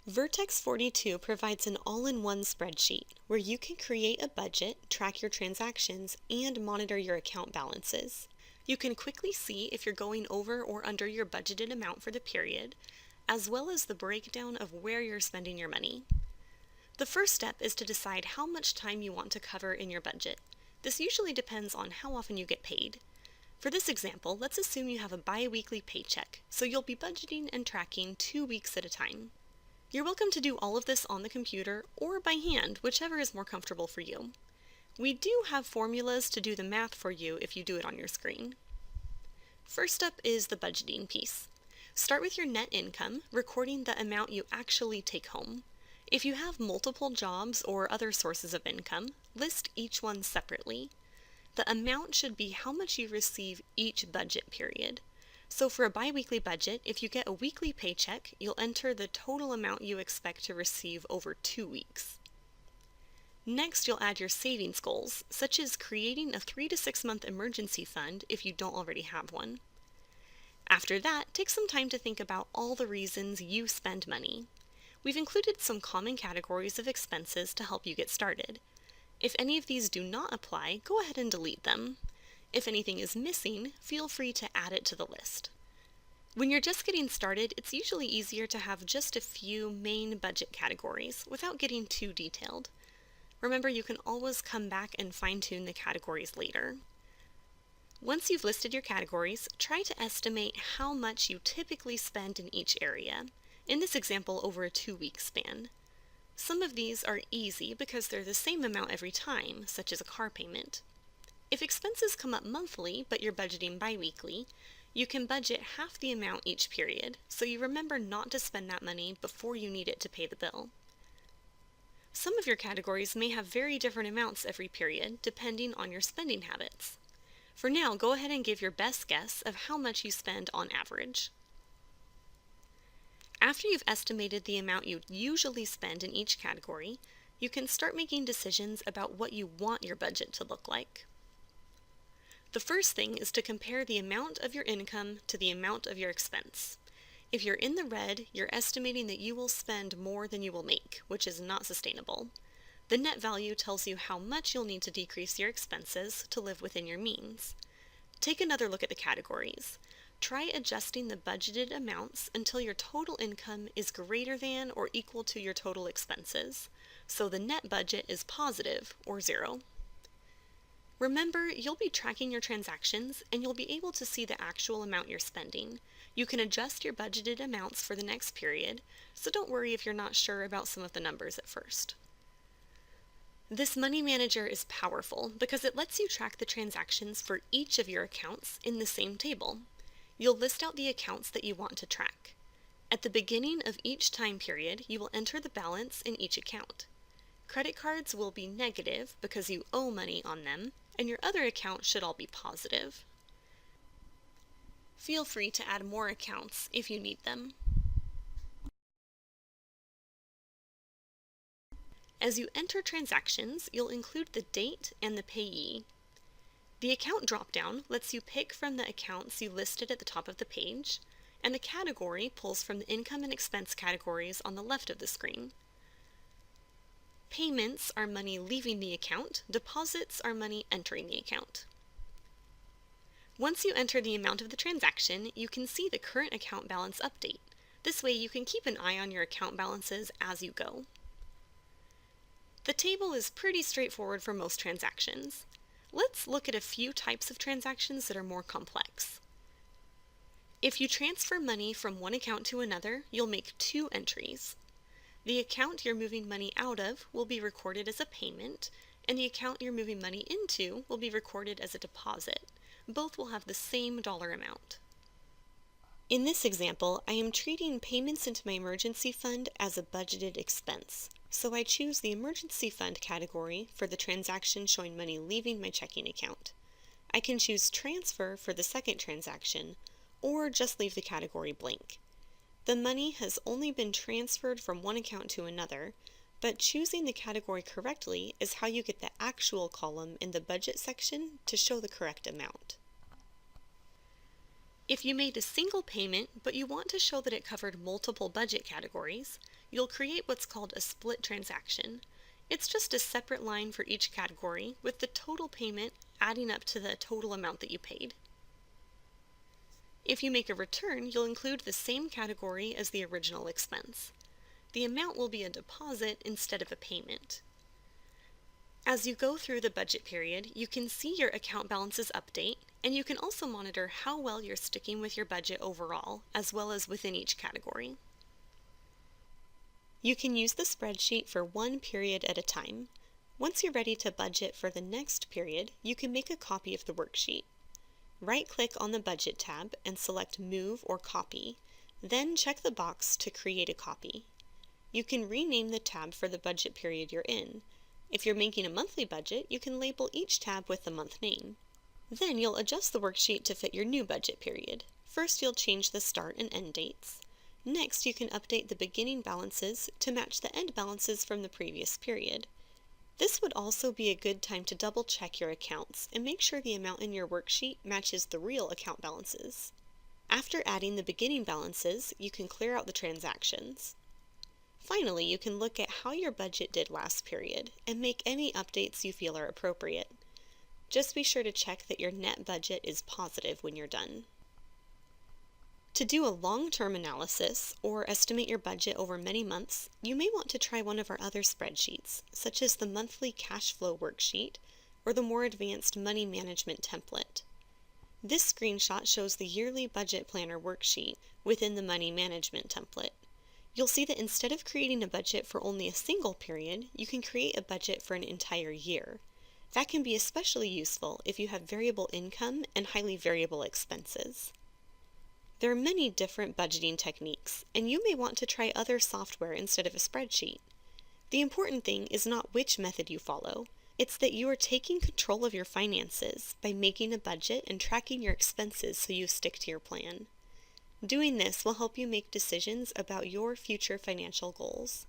Vertex 42 provides an all-in-one spreadsheet where you can create a budget, track your transactions, and monitor your account balances. You can quickly see if you're going over or under your budgeted amount for the period, as well as the breakdown of where you're spending your money. The first step is to decide how much time you want to cover in your budget. This usually depends on how often you get paid. For this example, let's assume you have a bi-weekly paycheck, so you'll be budgeting and tracking 2 weeks at a time. You're welcome to do all of this on the computer or by hand, whichever is more comfortable for you. We do have formulas to do the math for you if you do it on your screen. First up is the budgeting piece. Start with your net income, recording the amount you actually take home. If you have multiple jobs or other sources of income, list each one separately. The amount should be how much you receive each budget period. So for a bi-weekly budget, if you get a weekly paycheck, you'll enter the total amount you expect to receive over 2 weeks. Next, you'll add your savings goals, such as creating a 3 to 6 month emergency fund if you don't already have one. After that, take some time to think about all the reasons you spend money. We've included some common categories of expenses to help you get started. If any of these do not apply, go ahead and delete them. If anything is missing, feel free to add it to the list. When you're just getting started, it's usually easier to have just a few main budget categories without getting too detailed. Remember, you can always come back and fine-tune the categories later. Once you've listed your categories, try to estimate how much you typically spend in each area, in this example over a 2-week span. Some of these are easy because they're the same amount every time, such as a car payment. If expenses come up monthly, but you're budgeting bi-weekly, you can budget half the amount each period, so you remember not to spend that money before you need it to pay the bill. Some of your categories may have very different amounts every period, depending on your spending habits. For now, go ahead and give your best guess of how much you spend on average. After you've estimated the amount you usually spend in each category, you can start making decisions about what you want your budget to look like. The first thing is to compare the amount of your income to the amount of your expense. If you're in the red, you're estimating that you will spend more than you will make, which is not sustainable. The net value tells you how much you'll need to decrease your expenses to live within your means. Take another look at the categories. Try adjusting the budgeted amounts until your total income is greater than or equal to your total expenses, so the net budget is positive or zero. Remember, you'll be tracking your transactions and you'll be able to see the actual amount you're spending. You can adjust your budgeted amounts for the next period, so don't worry if you're not sure about some of the numbers at first. This Money Manager is powerful because it lets you track the transactions for each of your accounts in the same table. You'll list out the accounts that you want to track. At the beginning of each time period, you will enter the balance in each account. Credit cards will be negative because you owe money on them, and your other accounts should all be positive. Feel free to add more accounts if you need them. As you enter transactions, you'll include the date and the payee. The account dropdown lets you pick from the accounts you listed at the top of the page, and the category pulls from the income and expense categories on the left of the screen. Payments are money leaving the account, deposits are money entering the account. Once you enter the amount of the transaction, you can see the current account balance update. This way you can keep an eye on your account balances as you go. The table is pretty straightforward for most transactions. Let's look at a few types of transactions that are more complex. If you transfer money from one account to another, you'll make 2 entries. The account you're moving money out of will be recorded as a payment, and the account you're moving money into will be recorded as a deposit. Both will have the same dollar amount. In this example, I am treating payments into my emergency fund as a budgeted expense, so I choose the emergency fund category for the transaction showing money leaving my checking account. I can choose transfer for the second transaction, or just leave the category blank. The money has only been transferred from one account to another, but choosing the category correctly is how you get the actual column in the budget section to show the correct amount. If you made a single payment, but you want to show that it covered multiple budget categories, you'll create what's called a split transaction. It's just a separate line for each category, with the total payment adding up to the total amount that you paid. If you make a return, you'll include the same category as the original expense. The amount will be a deposit instead of a payment. As you go through the budget period, you can see your account balances update, and you can also monitor how well you're sticking with your budget overall, as well as within each category. You can use the spreadsheet for one period at a time. Once you're ready to budget for the next period, you can make a copy of the worksheet. Right-click on the Budget tab and select Move or Copy, then check the box to create a copy. You can rename the tab for the budget period you're in. If you're making a monthly budget, you can label each tab with the month name. Then you'll adjust the worksheet to fit your new budget period. First, you'll change the start and end dates. Next, you can update the beginning balances to match the end balances from the previous period. This would also be a good time to double check your accounts and make sure the amount in your worksheet matches the real account balances. After adding the beginning balances, you can clear out the transactions. Finally, you can look at how your budget did last period and make any updates you feel are appropriate. Just be sure to check that your net budget is positive when you're done. To do a long-term analysis or estimate your budget over many months, you may want to try one of our other spreadsheets, such as the monthly cash flow worksheet or the more advanced money management template. This screenshot shows the yearly budget planner worksheet within the money management template. You'll see that instead of creating a budget for only a single period, you can create a budget for an entire year. That can be especially useful if you have variable income and highly variable expenses. There are many different budgeting techniques, and you may want to try other software instead of a spreadsheet. The important thing is not which method you follow, it's that you are taking control of your finances by making a budget and tracking your expenses so you stick to your plan. Doing this will help you make decisions about your future financial goals.